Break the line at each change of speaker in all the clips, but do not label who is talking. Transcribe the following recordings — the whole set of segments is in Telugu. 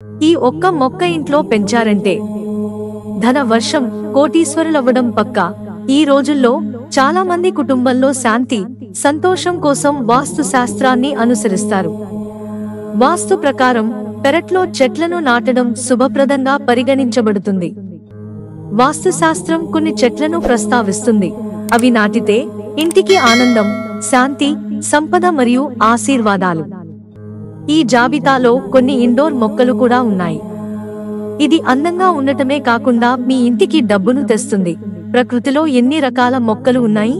ఈ ఒక్క మొక్క ఇంట్లో పెంచారంటే ధన వర్షం, కోటీశ్వరులవ్వడం పక్కా. ఈ రోజుల్లో చాలా మంది కుటుంబంలో శాంతి, సంతోషం కోసం వాస్తు శాస్త్రాన్ని అనుసరిస్తారు. వాస్తు ప్రకారం పెరట్లో చెట్లను నాటడం శుభప్రదంగా పరిగణించబడుతుంది. వాస్తు శాస్త్రం కొన్ని చెట్లను ప్రస్తావిస్తుంది. అవి నాటితే ఇంటికి ఆనందం, శాంతి, సంపద మరియు ఆశీర్వాదాలు. ఈ జాబితాలో కొన్ని ఇండోర్ మొక్కలు కూడా ఉన్నాయి. ఇది అందంగా ఉండటమే కాకుండా మీ ఇంటికి డబ్బును తెస్తుంది. ప్రకృతిలో ఎన్ని రకాల మొక్కలు ఉన్నాయి?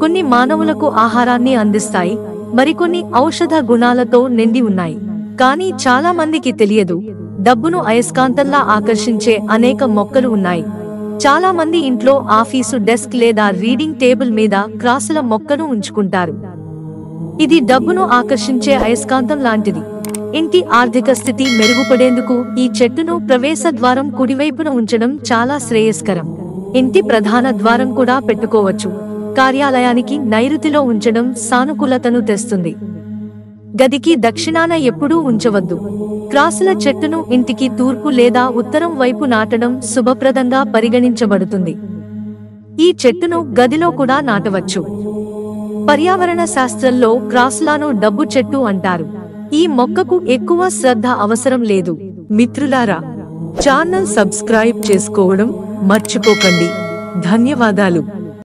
కొన్ని మానవులకు ఆహారాన్ని అందిస్తాయి, మరికొన్ని ఔషధ గుణాలతో నిండి ఉన్నాయి. కానీ చాలా మందికి తెలియదు, డబ్బును అయస్కాంతంలా ఆకర్షించే అనేక మొక్కలు ఉన్నాయి. చాలా మంది ఇంట్లో ఆఫీసు డెస్క్ లేదా రీడింగ్ టేబుల్ మీద క్రాసుల మొక్కను ఉంచుకుంటారు. ఇది డబ్బును ఆకర్షించే అయస్కాంతం లాంటిది. ఇంటి ఆర్థిక స్థితి మెరుగుపడేందుకు ఈ చెట్టును ప్రవేశ ద్వారం కుడివైపున ఉంచడం చాలా శ్రేయస్కరం. ఇంటి ప్రధాన ద్వారం కూడా పెట్టుకోవచ్చు. కార్యాలయానికి నైరుతిలో ఉంచడం సానుకూలతను తెస్తుంది. గదికి దక్షిణాన ఎప్పుడూ ఉంచవద్దు. క్రాసుల చెట్టును ఇంటికి తూర్పు లేదా ఉత్తరం వైపు నాటడం శుభప్రదంగా పరిగణించబడుతుంది. ఈ చెట్టును గదిలో కూడా నాటవచ్చు. పర్యావరణ శాస్త్రంలో క్రాసులను డబ్బు చెట్టు అంటారు. ఈ మొక్కకు ఎక్కువ శ్రద్ధ అవసరం లేదు.
మిత్రులారా, ఛానల్ సబ్స్క్రైబ్ చేసుకోవడం మర్చిపోకండి. ధన్యవాదాలు.